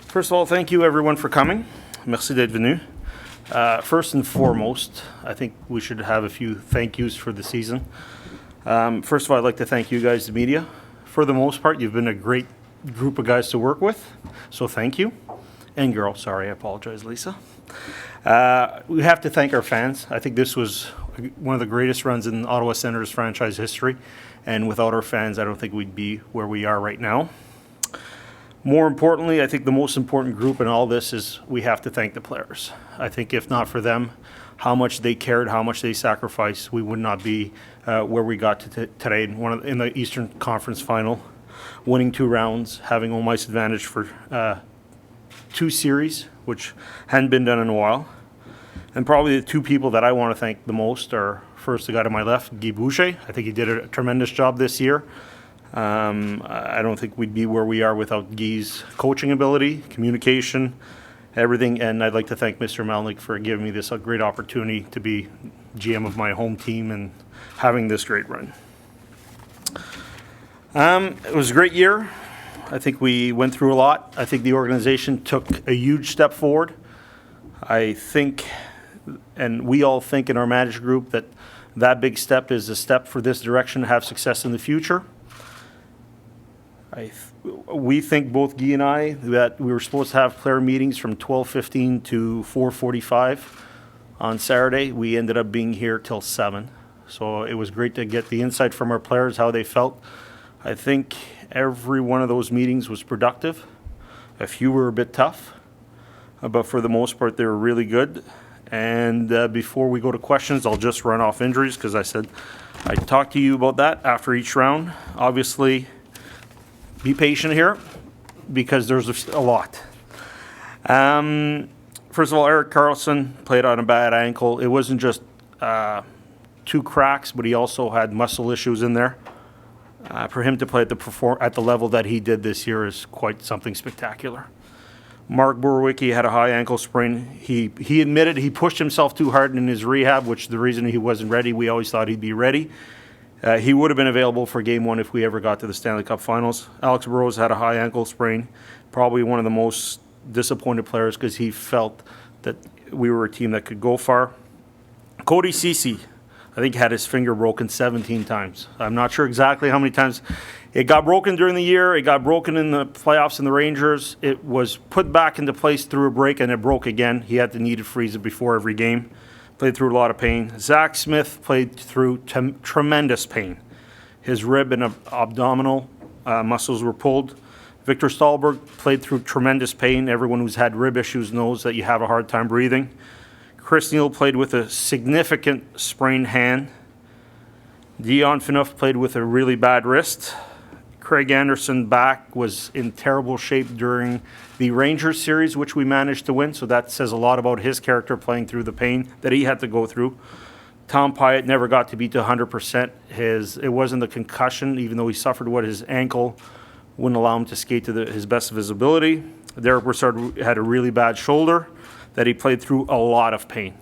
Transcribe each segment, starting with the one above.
First of all, thank you everyone for coming. Merci d'être venu. First and foremost, I think we should have a few thank yous for the season. First of all, I'd like to thank you guys, the media. For the most part, you've been a great group of guys to work with, so thank you. And girl, sorry, I apologize, Lisa. We have to thank our fans. I think this was one of the greatest runs in Ottawa Senators franchise history, and without our fans, I don't think we'd be where we are right now. More importantly, I think the most important group in all this is we have to thank the players. I think if not for them, how much they cared, how much they sacrificed, we would not be where we got to today in the Eastern Conference Final, winning 2 rounds, having home ice advantage for 2 series, which hadn't been done in a while. And probably the 2 people that I want to thank the most are first the guy to my left, Guy Boucher. I think he did a tremendous job this year. I don't think we'd be where we are without Guy's coaching ability, communication, everything. And I'd like to thank Mr. Melnick for giving me this great opportunity to be GM of my home team and having this great run. It was a great year. I think we went through a lot. I think the organization took a huge step forward. I think, and we all think in our manager group, that big step is a step for this direction to have success in the future. We think, both Guy and I, that we were supposed to have player meetings from 12:15 to 4:45 on Saturday. We ended up being here till 7. So it was great to get the insight from our players, how they felt. I think every one of those meetings was productive. A few were a bit tough, but for the most part, they were really good. And before we go to questions, I'll just run off injuries because I said I'd talk to you about that after each round. Obviously, be patient here because there's a lot. First of all, Erik Karlsson played on a bad ankle. It wasn't just 2 cracks, but he also had muscle issues in there. For him to play at the level that he did this year is quite something spectacular. Mark Borowiecki had a high ankle sprain. He admitted he pushed himself too hard in his rehab, which is the reason he wasn't ready. We always thought he'd be ready. He would have been available for Game 1 if we ever got to the Stanley Cup Finals. Alex Burrows had a high ankle sprain, probably one of the most disappointed players because he felt that we were a team that could go far. Cody Ceci, I think, had his finger broken 17 times. I'm not sure exactly how many times. It got broken during the year. It got broken in the playoffs in the Rangers. It was put back into place through a break, and it broke again. He had to need to freeze it before every game. Played through a lot of pain. Zach Smith played through tremendous pain. His rib and abdominal muscles were pulled. Victor Stahlberg played through tremendous pain. Everyone who's had rib issues knows that you have a hard time breathing. Chris Neal played with a significant sprained hand. Dion Phaneuf played with a really bad wrist. Craig Anderson back was in terrible shape during the Rangers series, which we managed to win, so that says a lot about his character playing through the pain that he had to go through. Tom Pyatt never got to be to 100%. It wasn't the concussion, even though he suffered his ankle wouldn't allow him to skate to his best of his ability. Derek Brassard had a really bad shoulder that he played through a lot of pain.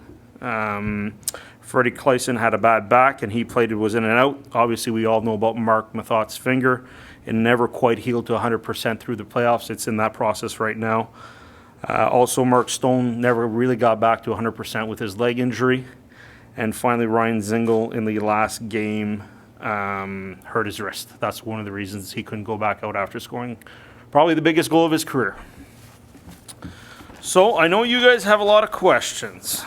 Freddie Kleisen had a bad back, and he was in and out. Obviously, we all know about Mark Mathot's finger. It never quite healed to 100% through the playoffs. It's in that process right now. Also, Mark Stone never really got back to 100% with his leg injury. And finally, Ryan Zingle in the last game hurt his wrist. That's one of the reasons he couldn't go back out after scoring probably the biggest goal of his career. So I know you guys have a lot of questions.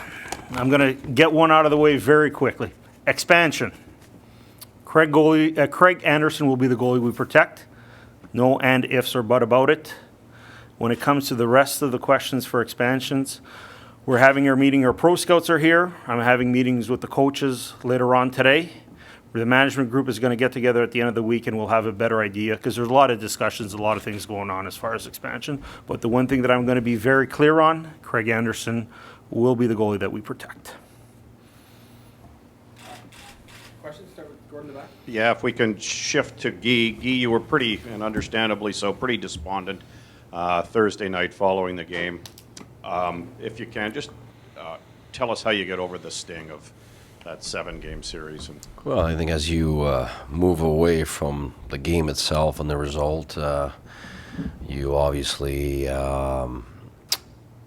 I'm going to get one out of the way very quickly. Expansion. Craig Anderson will be the goalie we protect. No and ifs or but about it. When it comes to the rest of the questions for expansions, we're having our meeting. Our pro scouts are here. I'm having meetings with the coaches later on today. The management group is going to get together at the end of the week and we'll have a better idea because there's a lot of discussions, a lot of things going on as far as expansion. But the one thing that I'm going to be very clear on, Craig Anderson will be the goalie that we protect. Questions? Start with Gordon in the back. Yeah, if we can shift to Guy. Guy, you were pretty, and understandably so, pretty despondent Thursday night following the game. If you can, just tell us how you get over the sting of that 7-game series. Well, I think as you move away from the game itself and the result, you obviously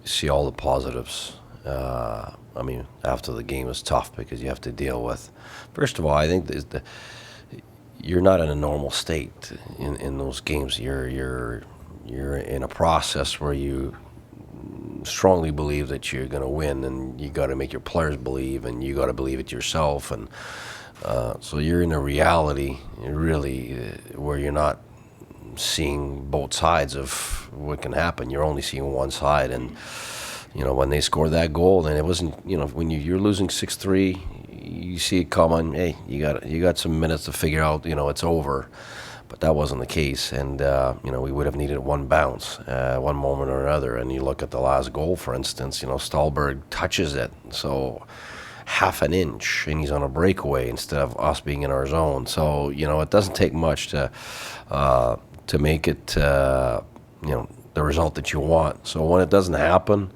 see all the positives. I mean, after the game was tough because you have to deal with. First of all, I think you're not in a normal state in those games. You're in a process where you strongly believe that you're going to win, and you got to make your players believe, and you got to believe it yourself, and so you're in a reality really where you're not seeing both sides of what can happen. You're only seeing one side, and when they scored that goal, and it wasn't, when you're losing 6-3, you see it coming. Hey, you got some minutes to figure out, it's over. But that wasn't the case, and we would have needed one bounce, one moment or another. And you look at the last goal, for instance. Stallberg touches it, so half an inch, and he's on a breakaway instead of us being in our zone. So it doesn't take much to make it the result that you want. So when it doesn't happen,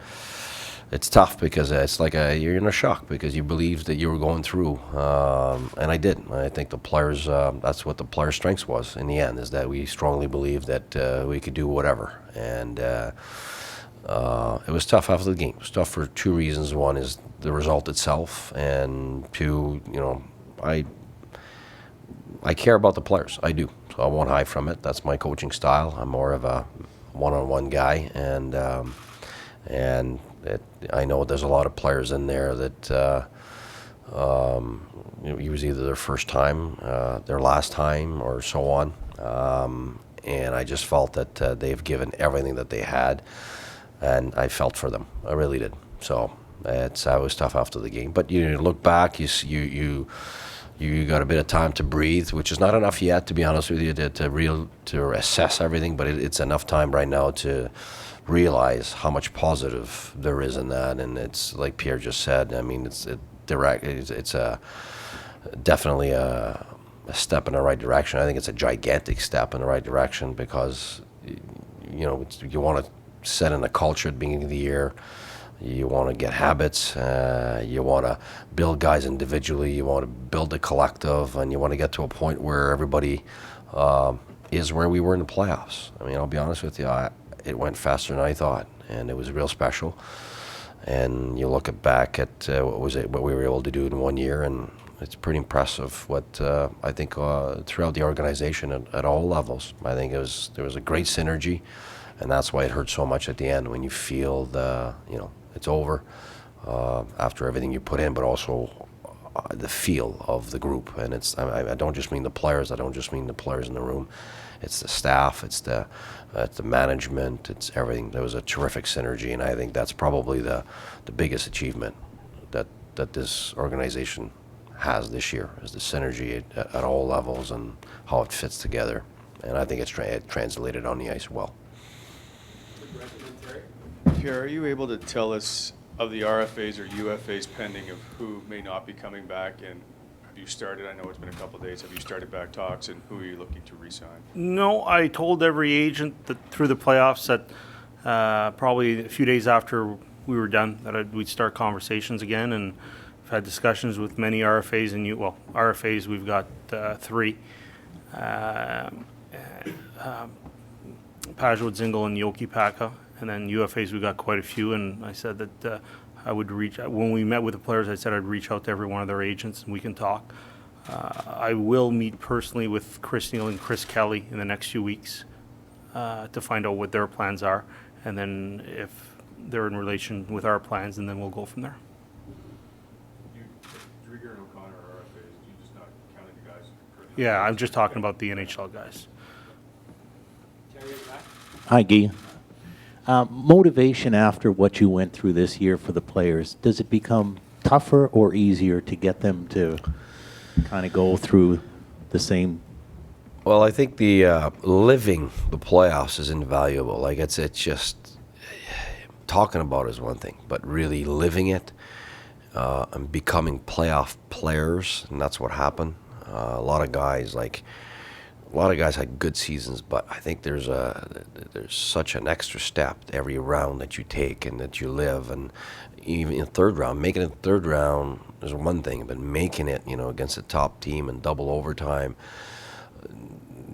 it's tough because it's like you're in a shock because you believed that you were going through, and I did. I think the players, that's what the players' strengths was in the end, is that we strongly believed that we could do whatever. And it was tough after the game. It was tough for two reasons. One is the result itself, and two, I care about the players. I do. So I won't hide from it. That's my coaching style. I'm more of a one-on-one guy, and I know there's a lot of players in there that it was either their first time, their last time, or so on. And I just felt that they've given everything that they had, and I felt for them. I really did. So it was tough after the game. But you look back, you got a bit of time to breathe, which is not enough yet, to be honest with you, to assess everything. But it's enough time right now to realize how much positive there is in that. And it's like Pierre just said. I mean, it's definitely a step in the right direction. I think it's a gigantic step in the right direction because you want to set in a culture at the beginning of the year. You want to get habits. You want to build guys individually. You want to build a collective, and you want to get to a point where everybody is where we were in the playoffs. I mean, I'll be honest with you. It went faster than I thought, and it was real special. And you look back at what we were able to do in 1 year, and it's pretty impressive. What I think throughout the organization at all levels, I think there was a great synergy, and that's why it hurt so much at the end when you feel it's over after everything you put in, but also the feel of the group. And I don't just mean the players. I don't just mean the players in the room. It's the staff. It's the management. It's everything. There was a terrific synergy, and I think that's probably the biggest achievement that this organization has this year, is the synergy at all levels and how it fits together. And I think it translated on the ice well. Pierre, are you able to tell us of the RFAs or UFAs pending of who may not be coming back, and have you started, I know it's been a couple of days, have you started back talks, and who are you looking to re-sign? No, I told every agent that through the playoffs that probably a few days after we were done that we'd start conversations again, and I've had discussions with many RFAs and RFAs we've got 3. Pajot, Zingle, and Yoki Paka, and then UFAs we got quite a few, and I said that I would when we met with the players, I said I'd reach out to every one of their agents and we can talk. I will meet personally with Chris Neal and Chris Kelly in the next few weeks to find out what their plans are, and then if they're in relation with our plans, and then we'll go from there. Drieger and O'Connor are RFAs, you just not counting the guys? Yeah, I'm just talking about the NHL guys. Terry in the back? Hi, Guy. Motivation after what you went through this year for the players, does it become tougher or easier to get them to kind of go through the same? Well, I think the living the playoffs is invaluable. Like it's just talking about it is one thing, but really living it and becoming playoff players, and that's what happened. A lot of guys had good seasons, but I think there's such an extra step every round that you take and that you live, and even in third round, making it third round is one thing, but making it, against a top team and double overtime,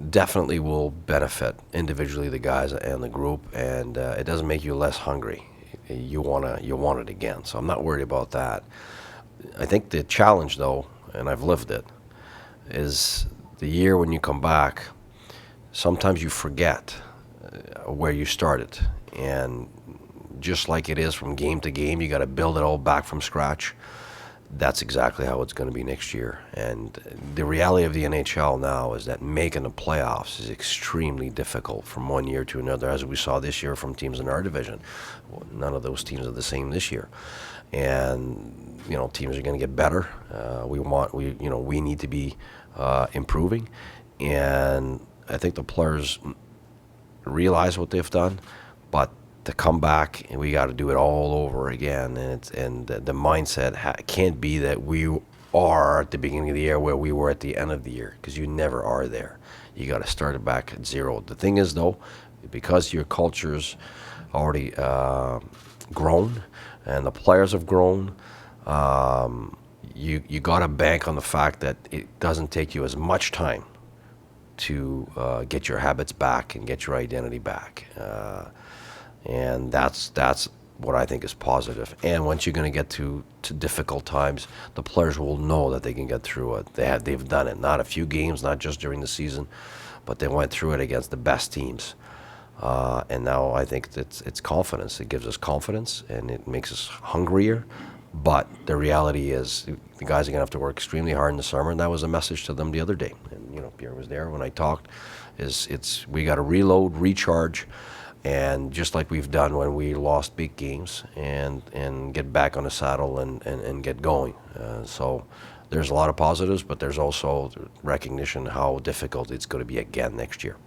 definitely will benefit individually the guys and the group, and it doesn't make you less hungry. You want it again. So I'm not worried about that. I think the challenge, though, and I've lived it, is the year when you come back. Sometimes you forget where you started, and just like it is from game to game, you got to build it all back from scratch. That's exactly how it's going to be next year. And the reality of the NHL now is that making the playoffs is extremely difficult from one year to another, as we saw this year from teams in our division. Well, none of those teams are the same this year, and teams are going to get better. We need to be improving, and I think the players realize what they've done, but to come back and we got to do it all over again, and the mindset can't be that we are at the beginning of the year where we were at the end of the year, because you never are there. You got to start it back at zero. The thing is, though, because your culture's already grown and the players have grown, you got to bank on the fact that it doesn't take you as much time to get your habits back and get your identity back. And that's what I think is positive. And once you're going to get to difficult times, the players will know that they can get through it. They've done it. Not a few games, not just during the season, but they went through it against the best teams. And now I think it's confidence. It gives us confidence, and it makes us hungrier. But the reality is the guys are going to have to work extremely hard in the summer, and that was a message to them the other day. And Pierre was there when I talked. We got to reload, recharge, and just like we've done when we lost big games, and get back on the saddle and get going. So there's a lot of positives, but there's also recognition how difficult it's going to be again next year.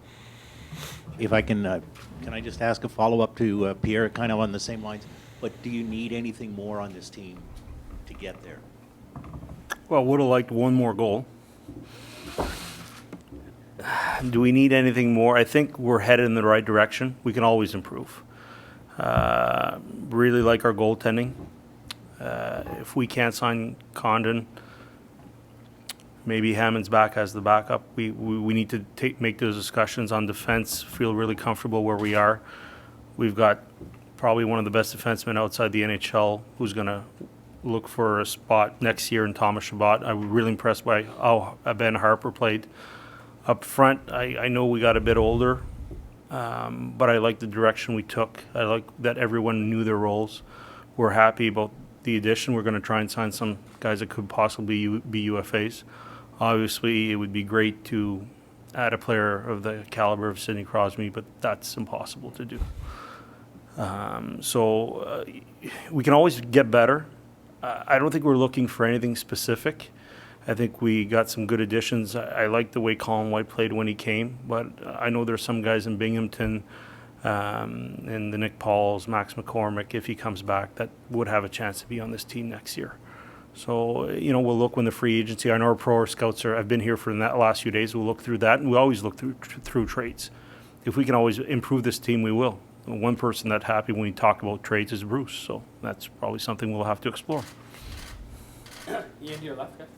If I can I just ask a follow-up to Pierre, kind of on the same lines? But do you need anything more on this team to get there? Well, would have liked one more goal. Do we need anything more? I think we're headed in the right direction. We can always improve. Really like our goaltending. If we can't sign Condon, maybe Hammond's back as the backup. We need to make those discussions on defense, feel really comfortable where we are. We've got probably one of the best defensemen outside the NHL who's going to look for a spot next year in Thomas Chabot. I was really impressed by how Ben Harper played up front. I know we got a bit older, but I like the direction we took. I like that everyone knew their roles. We're happy about the addition. We're going to try and sign some guys that could possibly be UFAs. Obviously, it would be great to add a player of the caliber of Sidney Crosby, but that's impossible to do. So we can always get better. I don't think we're looking for anything specific. I think we got some good additions. I like the way Colin White played when he came, but I know there's some guys in Binghamton and the Nick Pauls, Max McCormick, if he comes back, that would have a chance to be on this team next year. So, we'll look when the free agency, I know our pro scouts I've been here for the last few days, we'll look through that, and we always look through trades. If we can always improve this team, we will. One person that's happy when we talk about trades is Bruce, so that's probably something we'll have to explore. Ian, to your left, guys.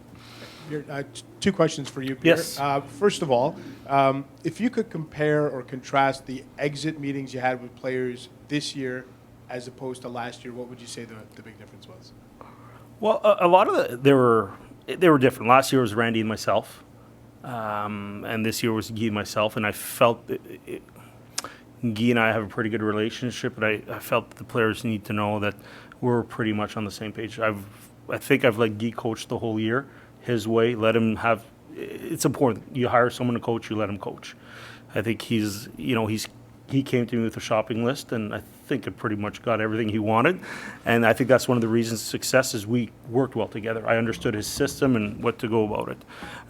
Two questions for you, Pierre. Yes. First of all, if you could compare or contrast the exit meetings you had with players this year as opposed to last year, what would you say the big difference was? Well, a lot of they were different. Last year was Randy and myself, and this year was Guy and myself, and I felt Guy and I have a pretty good relationship, but I felt that the players need to know that we're pretty much on the same page. I think I've let Guy coach the whole year his way. Let him have. It's important. You hire someone to coach, you let him coach. I think he came to me with a shopping list, and I think it pretty much got everything he wanted. And I think that's one of the reasons success is we worked well together. I understood his system and what to go about it.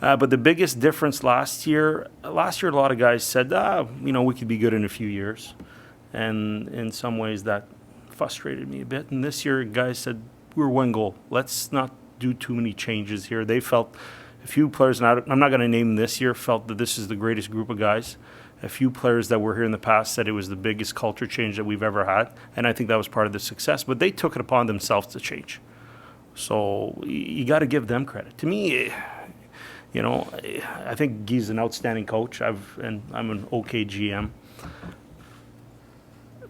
But the biggest difference last year, a lot of guys said, we could be good in a few years. And in some ways that frustrated me a bit. And this year, guys said, we're one goal. Let's not do too many changes here. They felt, a few players, and I'm not going to name this year, felt that this is the greatest group of guys. A few players that were here in the past said it was the biggest culture change that we've ever had, and I think that was part of the success. But they took it upon themselves to change. So you got to give them credit. To me, You know, I think Guy's an outstanding coach. And I'm an okay GM.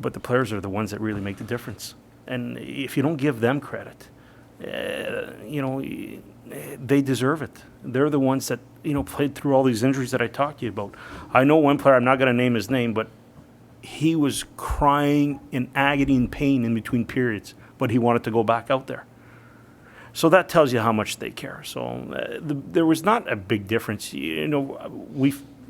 But the players are the ones that really make the difference. And if you don't give them credit, you know, they deserve it. They're the ones that, you know, played through all these injuries that I talked to you about. I know one player, I'm not going to name his name, but he was crying in agony and pain in between periods, but he wanted to go back out there. So that tells you how much they care. So there was not a big difference. You know,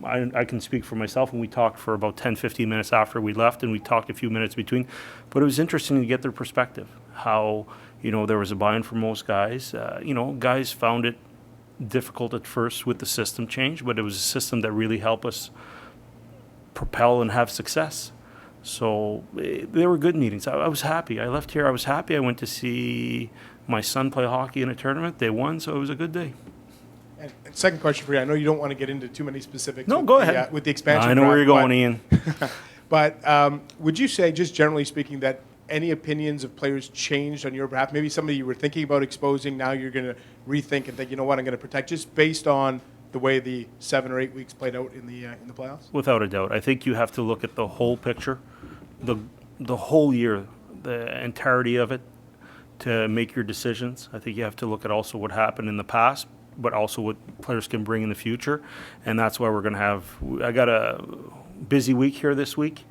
I can speak for myself, and we talked for about 10, 15 minutes after we left, and we talked a few minutes between. But it was interesting to get their perspective, how, you know, there was a buy-in for most guys. You know, guys found it difficult at first with the system change, but it was a system that really helped us propel and have success. So they were good meetings. I was happy. I left here, I was happy. I went to see my son play hockey in a tournament. They won, so it was a good day. And second question for you. I know you don't want to get into too many specifics. No, with go the, ahead. with the expansion I know where you're draft, going, Ian. But would you say, just generally speaking, that any opinions of players changed on your behalf? Maybe somebody you were thinking about exposing, now you're going to rethink and think, you know what, I'm going to protect, just based on the way the 7 or 8 weeks played out in the playoffs? Without a doubt. I think you have to look at the whole picture, the whole year, the entirety of it, to make your decisions. I think you have to look at also what happened in the past, but also what players can bring in the future. And that's why we're going to have, I got a busy week here this week,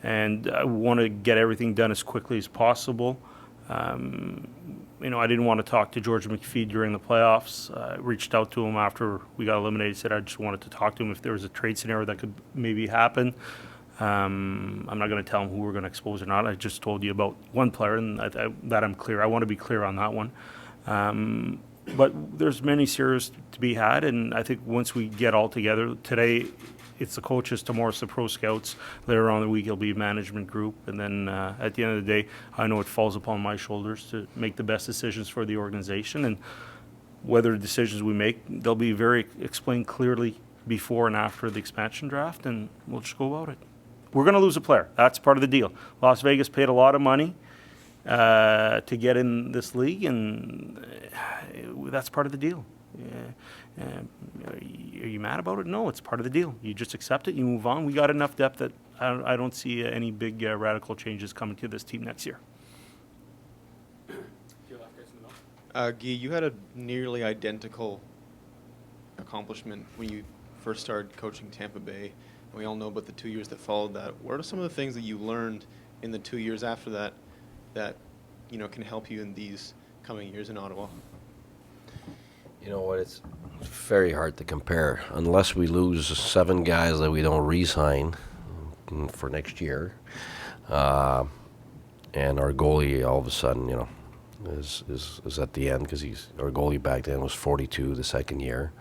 and I want to get everything done as quickly as possible. You know, I didn't want to talk to George McPhee during the playoffs. I reached out to him after we got eliminated, said I just wanted to talk to him if there was a trade scenario that could maybe happen. I'm not going to tell him who we're going to expose or not. I just told you about one player, and that I'm clear. I want to be clear on that one. But there's many series to be had, and I think once we get all together, today it's the coaches, tomorrow it's the pro scouts. Later on in the week it'll be a management group, and then at the end of the day, I know it falls upon my shoulders to make the best decisions for the organization, and whether the decisions we make, they'll be very explained clearly before and after the expansion draft, and we'll just go about it. We're going to lose a player. That's part of the deal. Las Vegas paid a lot of money to get in this league, and that's part of the deal. Are you mad about it? No, it's part of the deal. You just accept it, you move on. We got enough depth that I don't see any big radical changes coming to this team next year. Guy, you had a nearly identical accomplishment when you first started coaching Tampa Bay. And we all know about the 2 years that followed that. What are some of the things that you learned in the 2 years after that that, you know, can help you in these coming years in Ottawa? You know what? It's very hard to compare unless we lose 7 guys that we don't re-sign for next year, and our goalie all of a sudden, you know, is at the end because our goalie back then was 42 the second year,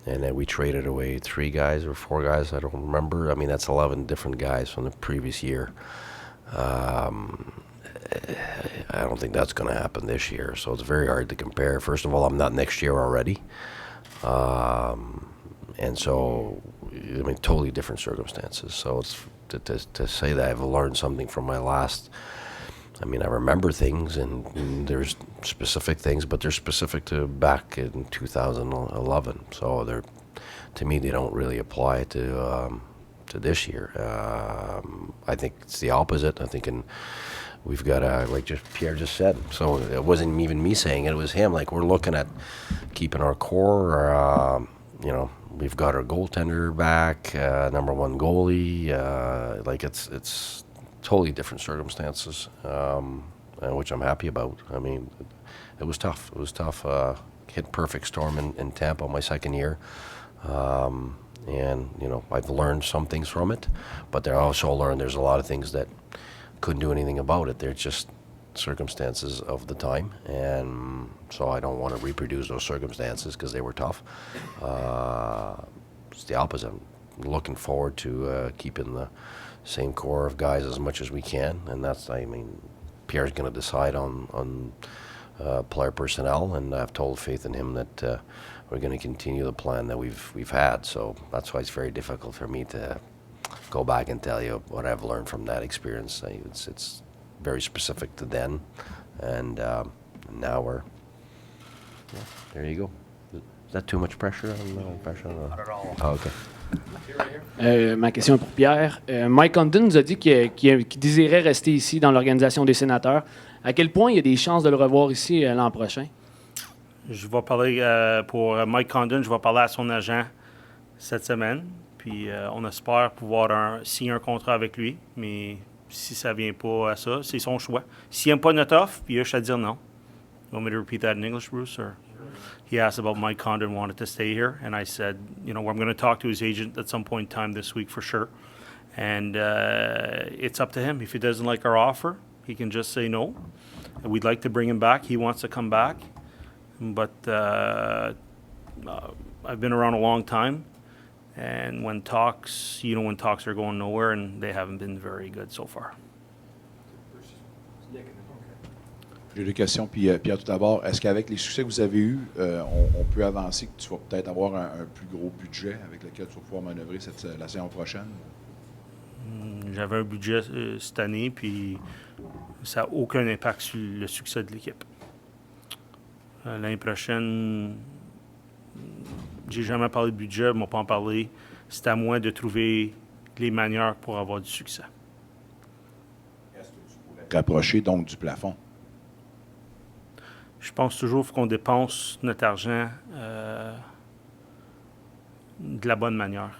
and then we traded away 3 guys or 4 guys, I don't remember. I mean, that's 11 different guys from the previous year. I don't think that's going to happen this year, so it's very hard to compare. First of all, I'm not next year already, and so, I mean, totally different circumstances. So it's to say that I've learned something from my last. I mean, I remember things, and there's specific things, but they're specific to back in 2011. So they're, to me, they don't really apply to this year. I think it's the opposite. I think we've got like just Pierre just said. So it wasn't even me saying it; it was him. Like, we're looking at keeping our core. You know, we've got our goaltender back, number 1 goalie. Like, it's totally different circumstances, which I'm happy about. I mean, it was tough. It was tough. Hit perfect storm in Tampa my second year. And, you know, I've learned some things from it, but I also learned there's a lot of things that couldn't do anything about it. They're just circumstances of the time, and so I don't want to reproduce those circumstances because they were tough. It's the opposite. I'm looking forward to keeping the same core of guys as much as we can, and that's, I mean, Pierre's going to decide on player personnel, and I've told faith in him that we're going to continue the plan that we've had. So that's why it's very difficult for me to go back and tell you what I've learned from that experience. It's very specific to then, and now we're There you go. Is that too much pressure? Not at all. Oh, okay. Ma question est pour Pierre. Mike Condon nous a dit qu'il désirait rester ici dans l'organisation des sénateurs. À quel point il y a des chances de le revoir ici l'an prochain? Je vais parler pour Mike Condon, je vais parler à son agent cette semaine. Puis on espère pouvoir signer un contrat avec lui. Mais si ça ne vient pas à ça, c'est son choix. S'il n'aime pas notre offre, puis je vais dire non. You want me to repeat that in English, Bruce? Or? He asked about Mike Condon wanted to stay here, and I said, I'm going to talk to his agent at some point in time this week for sure. And it's up to him. If he doesn't like our offer, he can just say no. We'd like to bring him back. He wants to come back. But I've been around a long time, and when talks are going nowhere, and they haven't been very good so far. J'ai deux questions. Puis, Pierre, tout d'abord, est-ce qu'avec les succès que vous avez eus, on peut avancer que tu vas peut-être avoir un plus gros budget avec lequel tu vas pouvoir manœuvrer la saison prochaine? J'avais un budget cette année, puis ça n'a aucun impact sur le succès de l'équipe. L'année prochaine, j'ai jamais parlé de budget, ils m'ont pas en parlé. C'est à moi de trouver les manières pour avoir du succès. Est-ce que tu pourrais te rapprocher donc du plafond? Je pense toujours qu'on dépense notre argent de la bonne manière.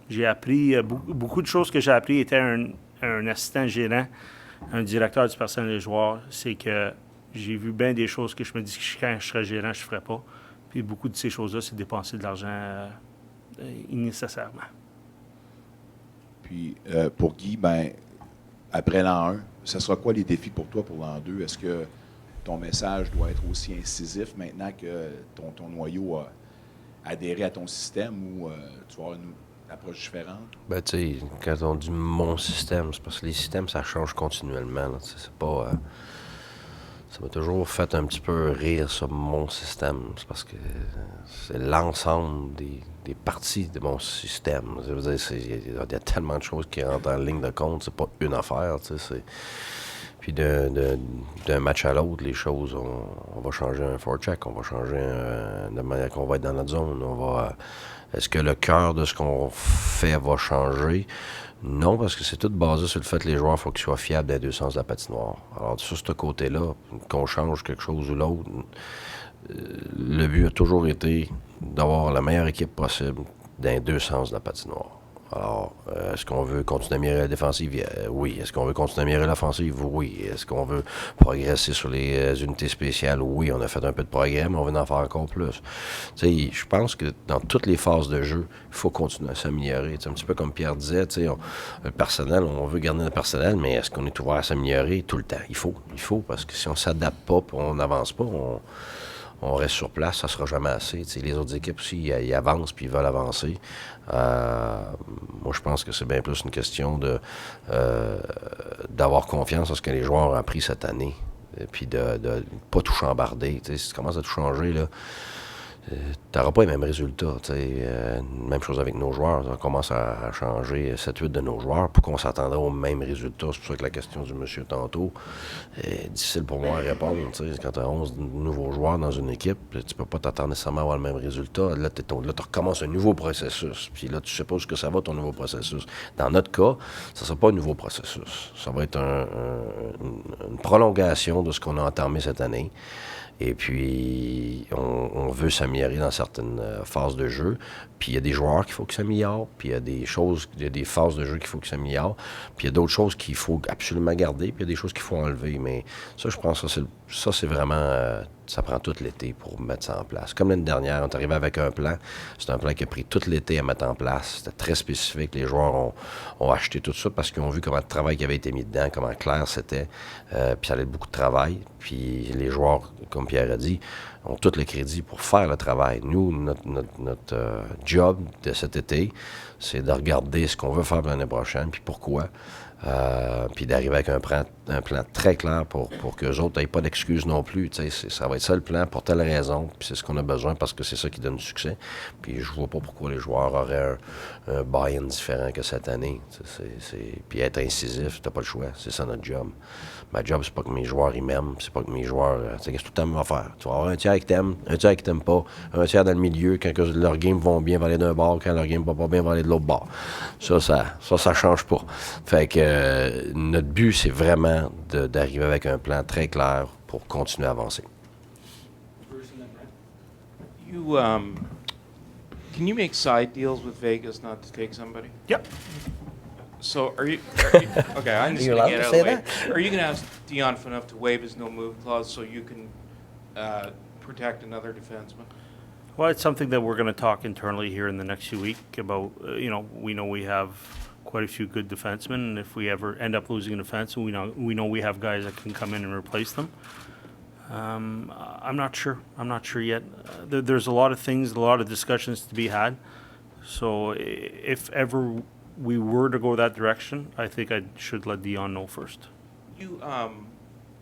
J'ai appris, beaucoup de choses que j'ai appris étant un assistant gérant, un directeur du personnel des joueurs, c'est que j'ai vu bien des choses que je me dis que quand je serais gérant, je ne ferais pas. Puis beaucoup de ces choses-là, c'est dépenser de l'argent nécessairement. Puis pour Guy, après l'an 1, ce sera quoi les défis pour toi pour l'an 2? Est-ce que ton message doit être aussi incisif maintenant que ton noyau a adhéré à ton système ou tu vas avoir une approche différente? Ben, tu sais, quand on dit mon système, c'est parce que les systèmes, ça change continuellement. Là, c'est pas... ça m'a toujours fait un petit peu rire, ça, mon système. C'est parce que c'est l'ensemble des parties de mon système. Je veux dire, il y a tellement de choses qui rentrent en ligne de compte. C'est pas une affaire, tu sais. Puis d'un match à l'autre, les choses, on va changer un forecheck, on va changer de manière qu'on va être dans notre zone. Est-ce que le cœur de ce qu'on fait va changer? Non, parce que c'est tout basé sur le fait que les joueurs, il faut qu'ils soient fiables des deux sens de la patinoire. Alors, sur ce côté-là, qu'on change quelque chose ou l'autre, le but a toujours été d'avoir la meilleure équipe possible dans les deux sens de la patinoire. Alors, est-ce qu'on veut continuer à améliorer la défensive? Oui. Est-ce qu'on veut continuer à améliorer l'offensive? Oui. Est-ce qu'on veut progresser sur les unités spéciales? Oui, on a fait un peu de progrès, mais on veut en faire encore plus. Tu sais, je pense que dans toutes les phases de jeu, il faut continuer à s'améliorer. Un petit peu comme Pierre disait, tu sais, le personnel, on veut garder le personnel, mais est-ce qu'on est ouvert à s'améliorer tout le temps? Il faut, parce que si on ne s'adapte pas, puis on n'avance pas, on reste sur place, ça ne sera jamais assez. T'sais, les autres équipes aussi, ils avancent puis ils veulent avancer. Moi, je pense que c'est bien plus une question d'avoir confiance en ce que les joueurs ont appris cette année. Et puis de ne pas tout chambarder. Si tu commences à tout changer, là, tu n'auras pas les mêmes résultats. Même chose avec nos joueurs. On commence à changer 7-8 de nos joueurs pour qu'on s'attendrait aux mêmes résultats. C'est pour ça que la question du monsieur tantôt est difficile pour moi à répondre. Quand tu as 11 nouveaux joueurs dans une équipe, tu peux pas t'attendre nécessairement à avoir le même résultat. Là, tu recommences un nouveau processus. Puis là, tu sais pas où ça va, ton nouveau processus. Dans notre cas, ça ne sera pas un nouveau processus. Ça va être une prolongation de ce qu'on a entamé cette année. Et puis, on veut s'améliorer dans certaines phases de jeu. Puis, il y a des joueurs qu'il faut qu'ils s'améliorent. Puis, il y a des phases de jeu qu'il faut qu'ils s'améliorent. Puis, il y a d'autres choses qu'il faut absolument garder. Puis, il y a des choses qu'il faut enlever. Mais ça, je pense que ça, c'est vraiment... ça prend tout l'été pour mettre ça en place. Comme l'année dernière, on est arrivé avec un plan. C'est un plan qui a pris tout l'été à mettre en place. C'était très spécifique. Les joueurs ont acheté tout ça parce qu'ils ont vu comment le travail qui avait été mis dedans, comment clair c'était. Puis, ça allait beaucoup de travail. Puis, les joueurs, comme Pierre a dit, ont tout le crédit pour faire le travail. Nous, notre job de cet été, c'est de regarder ce qu'on veut faire l'année prochaine, puis pourquoi. Puis d'arriver avec un plan très clair pour qu'eux autres n'aient pas d'excuses non plus. Ça va être ça le plan pour telle raison, puis c'est ce qu'on a besoin parce que c'est ça qui donne du succès. Puis je vois pas pourquoi les joueurs auraient un buy-in différent que cette année. Puis être incisif, t'as pas le choix. C'est ça notre job. Ma job, c'est pas que mes joueurs ils m'aiment, c'est pas que mes joueurs. C'est qu'est-ce que tout le temps va faire. Tu vas avoir un tiers qui t'aime, un tiers qui t'aime pas, un tiers dans le milieu, quand leurs games vont bien, va aller d'un bord, quand leur game va pas bien, va aller de l'autre bord. Ça change pas. Fait que notre but, c'est vraiment d'arriver avec un plan très clair pour continuer à avancer. Can you make side deals with Vegas not to take somebody? Yep. So are you okay, I understand. You're allowed Get to out say of the way. that? Are you going to ask Dion Phaneuf to waive his no-move clause so you can protect another defenseman? Well, it's something that we're going to talk internally here in the next few weeks about. We know we have quite a few good defensemen, and if we ever end up losing a defenseman, we know we have guys that can come in and replace them. I'm not sure. I'm not sure yet. There's a lot of things, a lot of discussions to be had. So if ever we were to go that direction, I think I should let Dion know first. You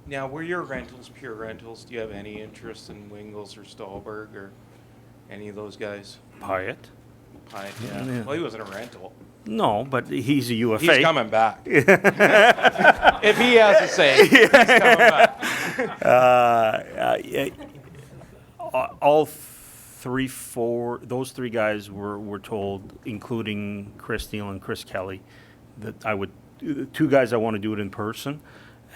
now were your rentals pure rentals? Do you have any interest in Wingles or Stahlberg or any of those guys? Pyatt? Yeah. Yeah. Well, he wasn't a rental. No, but he's a UFA. He's coming back. If he has to say, he's coming back. All those three guys were told, including Chris Neal and Chris Kelly, that two guys I want to do it in person,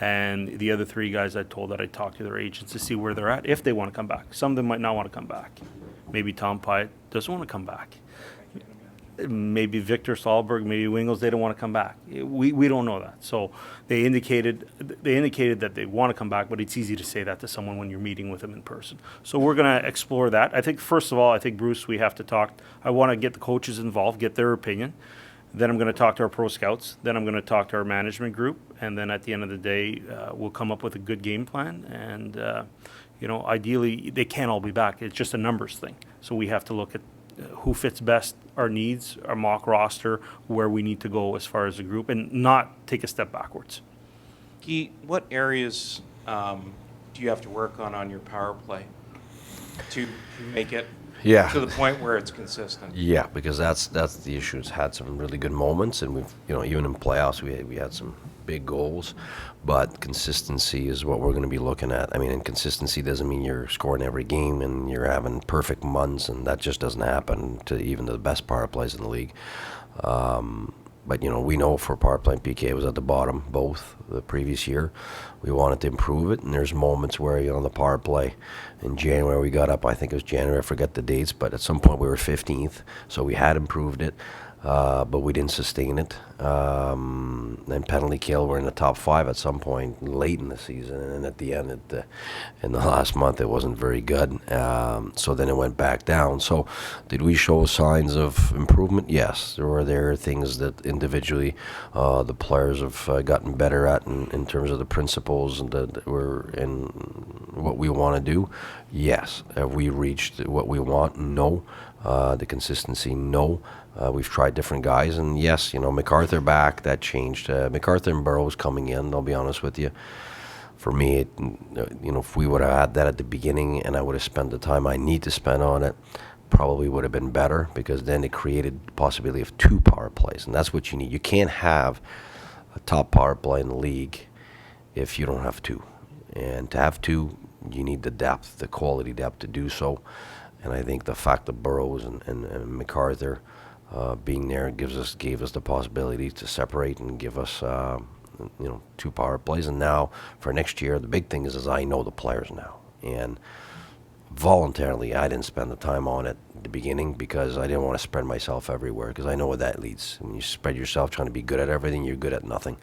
and the other three guys I told that I'd talk to their agents to see where they're at, if they want to come back. Some of them might not want to come back. Maybe Tom Pyatt doesn't want to come back. Maybe Victor Stahlberg, maybe Wingles, they don't want to come back. We don't know that. So they indicated that they want to come back, but it's easy to say that to someone when you're meeting with them in person. So we're going to explore that. I think, first of all, Bruce, we have to talk. I want to get the coaches involved, get their opinion. Then I'm going to talk to our pro scouts. Then I'm going to talk to our management group. And then at the end of the day, we'll come up with a good game plan. And, ideally, they can't all be back. It's just a numbers thing. So we have to look at who fits best our needs, our mock roster, where we need to go as far as a group, and not take a step backwards. Guy, what areas do you have to work on your power play to make it to the point where it's consistent? Yeah, because that's the issue. It's had some really good moments, and we've even in playoffs we had some big goals, but consistency is what we're going to be looking at. I mean, and consistency doesn't mean you're scoring every game and you're having perfect months, and that just doesn't happen to even the best power plays in the league. But we know for power play and PK was at the bottom both the previous year. We wanted to improve it, and there's moments where on the power play in January we got up. I think it was January. I forget the dates, but at some point we were 15th, so we had improved it. But we didn't sustain it. And penalty kill, we're in the top 5 at some point late in the season, and then at the end, in the last month, it wasn't very good. So then it went back down. So did we show signs of improvement? Yes. There were things that individually the players have gotten better at in terms of the principles and that were in what we want to do. Yes. Have we reached what we want? No. The consistency? No. We've tried different guys, and yes, MacArthur back, that changed. MacArthur and Burrows coming in, I'll be honest with you. For me, if we would have had that at the beginning and I would have spent the time I need to spend on it, probably would have been better, because then it created the possibility of 2 power plays, and that's what you need. You can't have a top power play in the league if you don't have 2. And to have 2, you need the depth, the quality depth to do so. And I think the fact that Burrows and MacArthur being there gave us the possibility to separate and give us 2 power plays. And now for next year, the big thing is I know the players now, and voluntarily I didn't spend the time on it at the beginning because I didn't want to spread myself everywhere, because I know what that leads. When you spread yourself trying to be good at everything, you're good at nothing.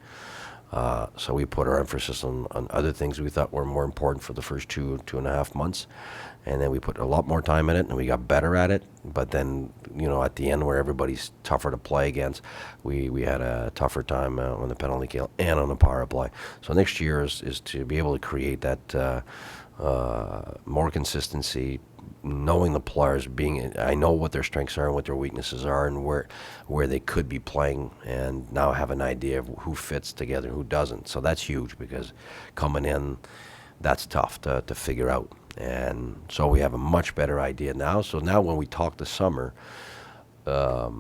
So we put our emphasis on other things we thought were more important for the first 2.5 months. And then we put a lot more time in it, and we got better at it. But then, at the end where everybody's tougher to play against, we had a tougher time on the penalty kill and on the power play. So next year is to be able to create that more consistency, knowing the players, I know what their strengths are and what their weaknesses are, and where they could be playing, and now have an idea of who fits together and who doesn't. So that's huge, because coming in, that's tough to figure out. And so we have a much better idea now. So now when we talk this summer, they're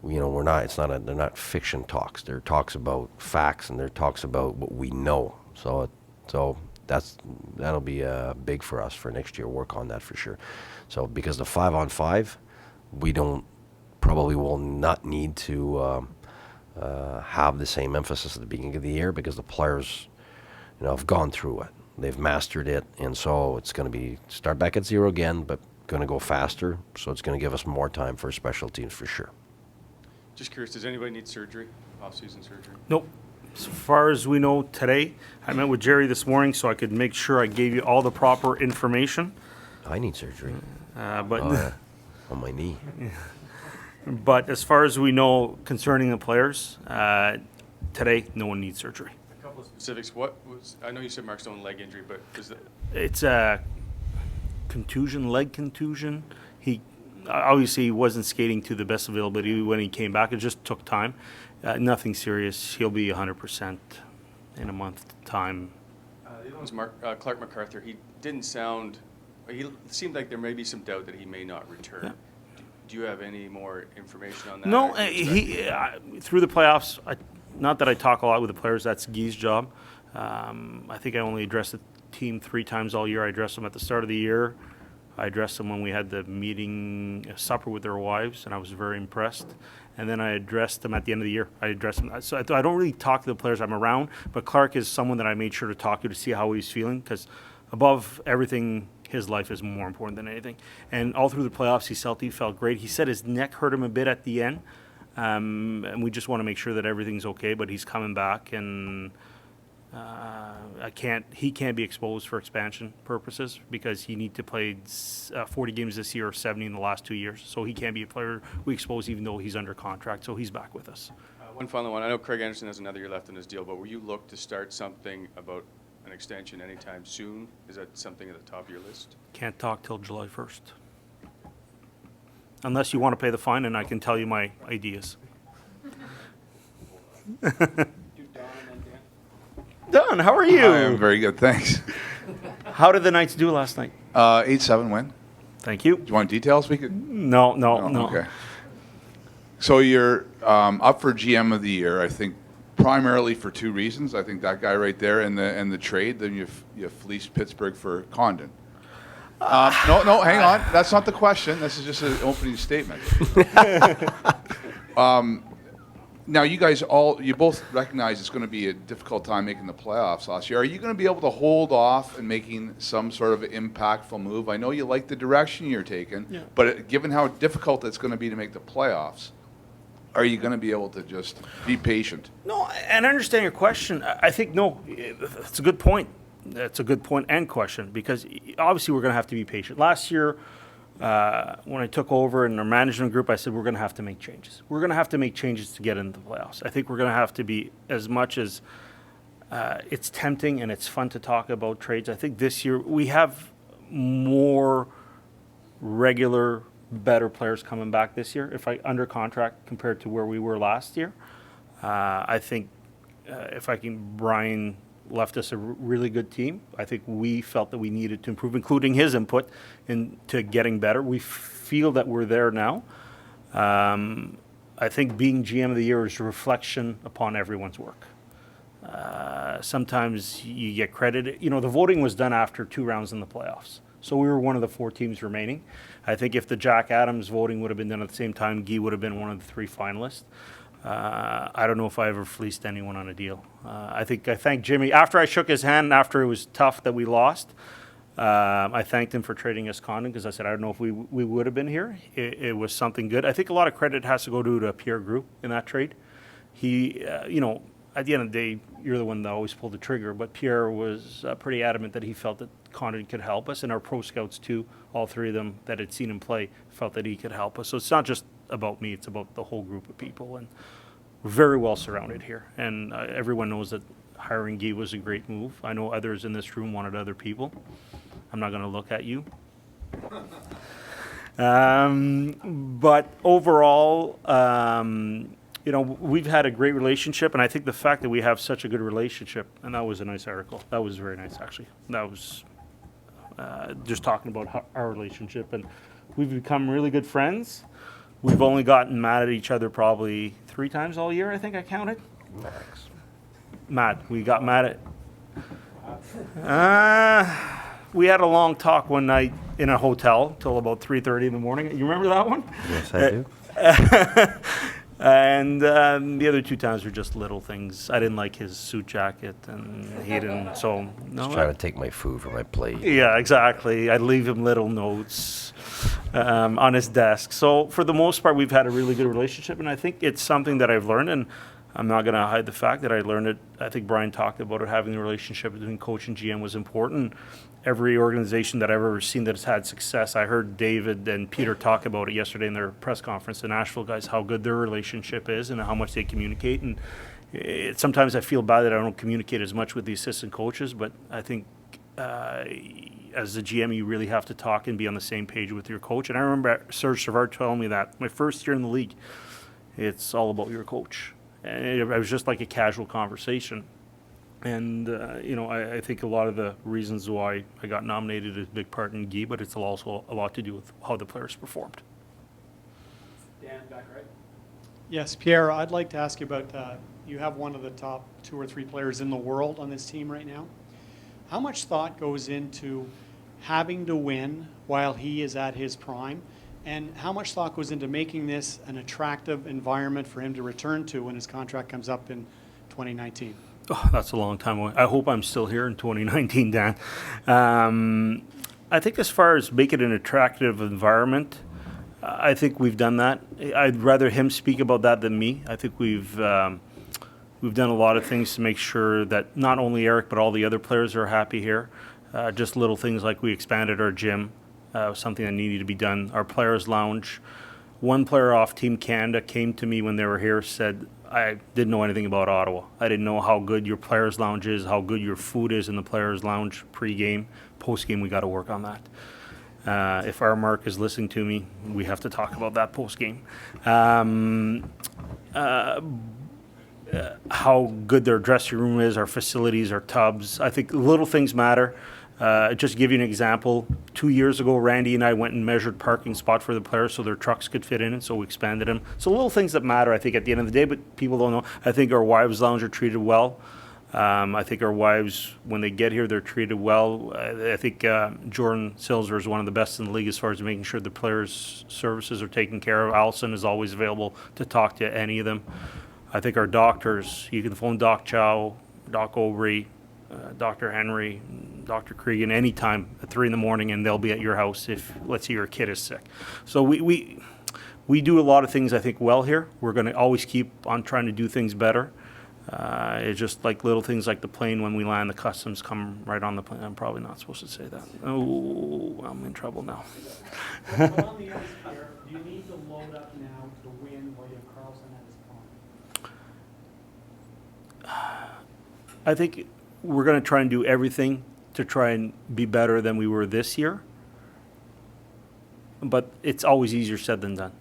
not fiction talks. They're talks about facts, and they're talks about what we know. So that'll be big for us for next year. Work on that for sure. So because the 5-on-5, we probably will not need to have the same emphasis at the beginning of the year, because the players, have gone through it. They've mastered it, and so it's going to be start back at zero again, but going to go faster. So it's going to give us more time for special teams for sure. Just curious, does anybody need surgery, off-season surgery? Nope. As far as we know today, I met with Jerry this morning so I could make sure I gave you all the proper information. I need surgery. But on my knee. But as far as we know concerning the players, today no one needs surgery. A couple of specifics. I know you said Mark Stone leg injury, but is that? It's a contusion, leg contusion. He obviously wasn't skating to the best availability when he came back. It just took time. Nothing serious. He'll be 100% in a month's time. The other one's Clark MacArthur. He seemed like there may be some doubt that he may not return. Yeah. Do you have any more information on that? No, through the playoffs, not that I talk a lot with the players, that's Guy's job. I think I only addressed the team 3 times all year. I addressed them at the start of the year. I addressed them when we had the meeting, supper with their wives, and I was very impressed. And then I addressed them at the end of the year. I addressed them. So I don't really talk to the players I'm around, but Clark is someone that I made sure to talk to see how he's feeling, because above everything, his life is more important than anything. And all through the playoffs, he felt great. He said his neck hurt him a bit at the end, and we just want to make sure that everything's okay, but he's coming back, and he can't be exposed for expansion purposes, because he need to play 40 games this year or 70 in the last 2 years. So he can't be a player we expose even though he's under contract. So he's back with us. One final one. I know Craig Anderson has another year left in his deal, but will you look to start something about an extension anytime soon? Is that something at the top of your list? Can't talk till July 1st. Unless you want to pay the fine, and I can tell you my ideas. Don, how are you? I am very good, thanks. How did the Knights do last night? 8-7 win. Thank you. Do you want details? We could. No. Okay. So you're up for GM of the year, I think, primarily for 2 reasons. I think that guy right there and the trade. Then you fleeced Pittsburgh for Condon. No, hang on. That's not the question. This is just an opening statement. Now, you guys you both recognize it's going to be a difficult time making the playoffs last year. Are you going to be able to hold off and making some sort of impactful move? I know you like the direction you're taking, but given how difficult it's going to be to make the playoffs, are you going to be able to just be patient? No, and I understand your question. I think, no, it's a good point. That's a good point and question, because obviously we're going to have to be patient. Last year, when I took over in our management group, I said we're going to have to make changes. We're going to have to make changes to get into the playoffs. I think we're going to have to be, as much as it's tempting and it's fun to talk about trades, I think this year we have more regular, better players coming back this year, under contract, compared to where we were last year. I think Brian left us a really good team. I think we felt that we needed to improve, including his input into getting better. We feel that we're there now. I think being GM of the year is a reflection upon everyone's work. Sometimes you get credit. The voting was done after 2 rounds in the playoffs. So we were one of the 4 teams remaining. I think if the Jack Adams voting would have been done at the same time, Guy would have been one of the 3 finalists. I don't know if I ever fleeced anyone on a deal. I thanked Jimmy. After I shook his hand, after it was tough that we lost, I thanked him for trading us Condon, because I said, I don't know if we would have been here. It was something good. I think a lot of credit has to go to Pierre Group in that trade. He, at the end of the day, you're the one that always pulled the trigger, but Pierre was pretty adamant that he felt that Condon could help us, and our pro scouts too, all 3 of them that had seen him play, felt that he could help us. So it's not just about me, it's about the whole group of people, and we're very well surrounded here. And everyone knows that hiring Guy was a great move. I know others in this room wanted other people. I'm not going to look at you. But overall, we've had a great relationship, and I think the fact that we have such a good relationship, and that was a nice article. That was very nice, actually. That was just talking about our relationship, and we've become really good friends. We've only gotten mad at each other probably 3 times all year, I think I counted. Max. Mad. We got mad at... we had a long talk one night in a hotel till about 3:30 in the morning. You remember that one? Yes, I do. And the other 2 times were just little things. I didn't like his suit jacket, and he didn't. So He's trying to take my food from my plate. yeah, exactly. I'd leave him little notes on his desk. So for the most part, we've had a really good relationship, and I think it's something that I've learned, and I'm not going to hide the fact that I learned it. I think Brian talked about it, having the relationship between coach and GM was important. Every organization that I've ever seen that has had success, I heard David and Peter talk about it yesterday in their press conference, the Nashville guys, how good their relationship is and how much they communicate. And sometimes I feel bad that I don't communicate as much with the assistant coaches, but I think as a GM, you really have to talk and be on the same page with your coach. And I remember Serge Savard telling me that my first year in the league, it's all about your coach. And it was just like a casual conversation. And, I think a lot of the reasons why I got nominated is a big part in Guy, but it's also a lot to do with how the players performed. Dan, back right. Yes, Pierre, I'd like to ask you about, you have one of the top 2 or 3 players in the world on this team right now. How much thought goes into having to win while he is at his prime? And how much thought goes into making this an attractive environment for him to return to when his contract comes up in 2019? Oh, that's a long time away. I hope I'm still here in 2019, Dan. I think as far as make it an attractive environment, I think we've done that. I'd rather him speak about that than me. I think we've done a lot of things to make sure that not only Eric but all the other players are happy here. Just little things like we expanded our gym, something that needed to be done. Our players' lounge. One player off Team Canada came to me when they were here, said, I didn't know anything about Ottawa. I didn't know how good your players' lounge is, how good your food is in the players' lounge pre-game. Post-game, we got to work on that. If our Mark is listening to me, we have to talk about that post-game. How good their dressing room is, our facilities, our tubs. I think little things matter. Just to give you an example, 2 years ago, Randy and I went and measured parking spot for the players so their trucks could fit in it, so we expanded them. So little things that matter, I think, at the end of the day, but people don't know. I think our wives' lounge are treated well. I think our wives, when they get here, they're treated well. I think Jordan Silver is one of the best in the league as far as making sure the players' services are taken care of. Allison is always available to talk to any of them. I think our doctors, you can phone Doc Chow, Doc Aubry, Dr. Henry, Dr. Cregan anytime at 3 in the morning, and they'll be at your house if, let's say, your kid is sick. So we do a lot of things, I think, well here. We're going to always keep on trying to do things better. It's just like little things like the plane when we land, the customs come right on the plane. I'm probably not supposed to say that. Oh, I'm in trouble now. On the ice, Pierre, do you need to load up now to win while you have Carlson at his prime? I think we're going to try and do everything to try and be better than we were this year. But it's always easier said than done.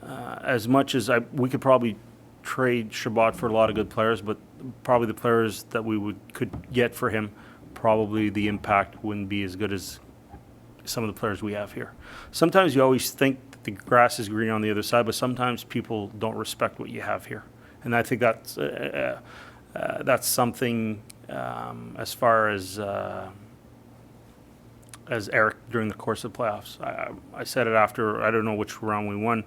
As much as we could probably trade Shabbat for a lot of good players, but probably the players that we could get for him, probably the impact wouldn't be as good as some of the players we have here. Sometimes you always think that the grass is green on the other side, but sometimes people don't respect what you have here. And I think that's something as far as Eric during the course of the playoffs. I said it after, I don't know which round we won,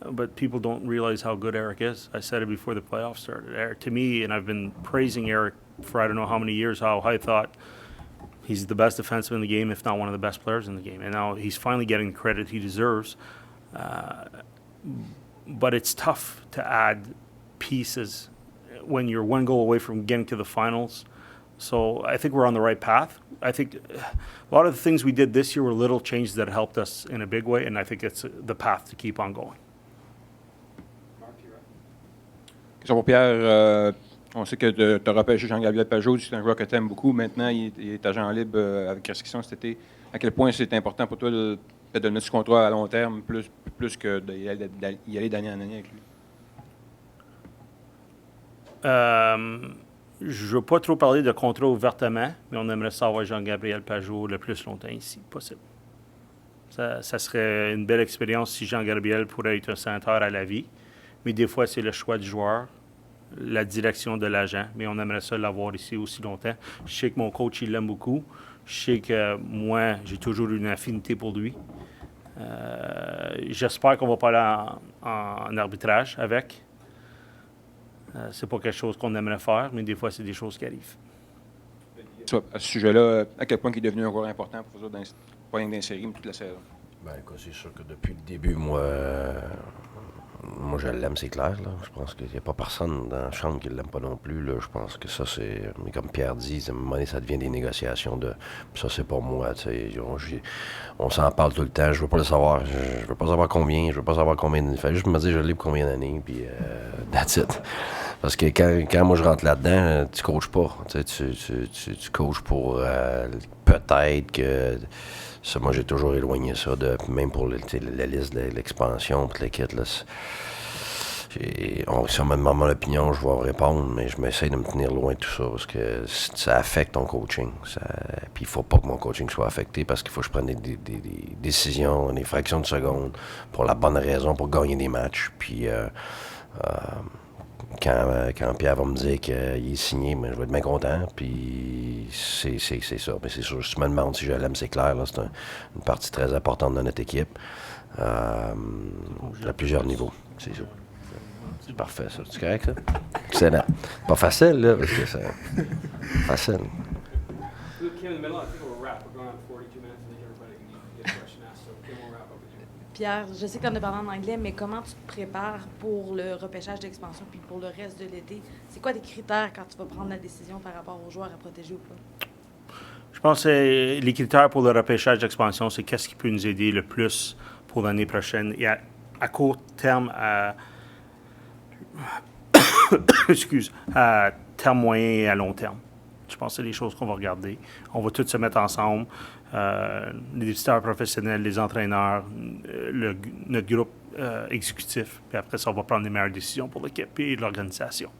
but people don't realize how good Eric is. I said it before the playoffs started. Eric, to me, and I've been praising Eric for I don't know how many years, how I thought he's the best defenseman in the game, if not one of the best players in the game. And now he's finally getting the credit he deserves. But it's tough to add pieces when you're one goal away from getting to the finals. So I think we're on the right path. I think a lot of the things we did this year were little changes that helped us in a big way, and I think it's the path to keep on going. Question pour Pierre. On sait que tu as repêché Jean-Gabriel Pajot, c'est un joueur que tu aimes beaucoup. Maintenant, il est agent libre avec restriction cet été. à quel point c'est important pour toi de donner ce contrat à long terme plus que d'y aller d'année en année avec lui? Je ne veux pas trop parler de contrat ouvertement, mais on aimerait savoir Jean-Gabriel Pajot le plus longtemps ici possible. Ça serait une belle expérience si Jean-Gabriel pourrait être un sénateur à la vie. Mais des fois, c'est le choix du joueur, la direction de l'agent. Mais on aimerait ça l'avoir ici aussi longtemps. Je sais que mon coach, il l'aime beaucoup. Je sais que moi, j'ai toujours une affinité pour lui. J'espère qu'on va pas aller en arbitrage avec. C'est pas quelque chose qu'on aimerait faire, mais des fois, c'est des choses qui arrivent. À ce sujet-là, à quel point il est devenu un joueur important pour vous, pas rien d'insérer, mais toute la saison? Ben, écoute, c'est sûr que depuis le début, moi je l'aime, c'est clair. Là. Je pense qu'il n'y a pas personne dans la chambre qui ne l'aime pas non plus. Là. Je pense que ça, c'est. Mais comme Pierre dit, à un moment donné, ça devient des négociations de. Ça, c'est pas moi. On s'en parle tout le temps. Je veux pas le savoir. Je veux pas savoir combien. Je veux pas savoir combien. Il fait juste me dire, je l'ai pour combien d'années. Puis, that's it. Parce que quand moi je rentre là-dedans, tu coaches pas. Tu coaches pour peut-être que. Ça, moi, j'ai toujours éloigné ça, même pour la liste de l'expansion, puis le kit. Là, si on me demande mon opinion, je vais répondre, mais je m'essaie de me tenir loin de tout ça, parce que ça affecte ton coaching. Puis il faut pas que mon coaching soit affecté, parce qu'il faut que je prenne des décisions, des fractions de secondes, pour la bonne raison, pour gagner des matchs. Puis quand Pierre va me dire qu'il est signé, je vais être bien content. Puis c'est ça. Mais c'est sûr, si tu me demandes si je l'aime, c'est clair. Là, c'est une partie très importante de notre équipe. À plusieurs niveaux. C'est ça. C'est parfait, ça. C'est correct, ça? Excellent. Pas facile, là, parce que c'est facile. Pierre, je sais que tu en as parlé en anglais, mais comment tu te prépares pour le repêchage d'expansion puis pour le reste de l'été? C'est quoi tes critères quand tu vas prendre la décision par rapport aux joueurs à protéger ou pas? Je pense que les critères pour le repêchage d'expansion, c'est qu'est-ce qui peut nous aider le plus pour l'année prochaine. Et à court terme, à terme moyen et à long terme. Je pense que c'est les choses qu'on va regarder. On va tous se mettre ensemble. Les visiteurs professionnels, les entraîneurs, notre groupe exécutif. Puis après ça, on va prendre les meilleures décisions pour l'équipe et l'organisation.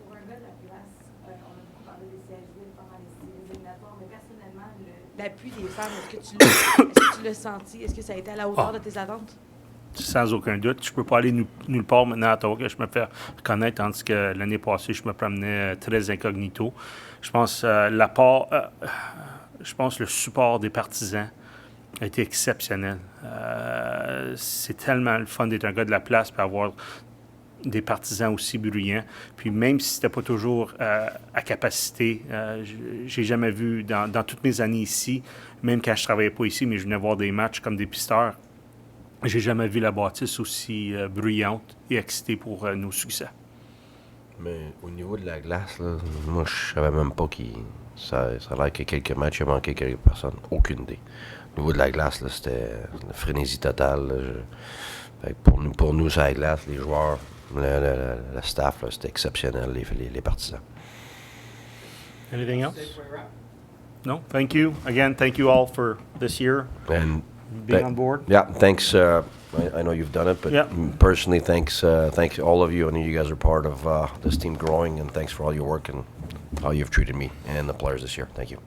Pour un gars de la place, on a beaucoup parlé des sièges vides pendant les éliminatoires, mais personnellement, l'appui des fans, est-ce que tu l'as senti? Est-ce que ça a été à la hauteur de tes attentes? Sans aucun doute. Je ne peux pas aller nulle part maintenant à Ottawa que je me fais connaître, tandis que l'année passée, je me promenais très incognito. Je pense je pense que le support des partisans a été exceptionnel. C'est tellement le fun d'être un gars de la place et avoir des partisans aussi bruyants. Puis même si c'était pas toujours à capacité, j'ai jamais vu dans toutes mes années ici, même quand je travaillais pas ici, mais je venais voir des matchs comme des pisteurs, j'ai jamais vu la bâtisse aussi bruyante et excitée pour nos succès. Mais au niveau de la glace, là, moi, je savais même pas ça a l'air que quelques matchs, il a manqué quelques personnes. Aucune idée. Au niveau de la glace, là, c'était une frénésie totale. Là. Fait que pour nous, sur la glace, les joueurs, le staff, là, c'était exceptionnel, les partisans. Anything else? No? Thank you. Again, thank you all for this year. And being on board. Yeah, thanks. I know you've done it, but personally, thanks all of you. I know you guys are part of this team growing, and thanks for all your work and how you've treated me and the players this year. Thank you.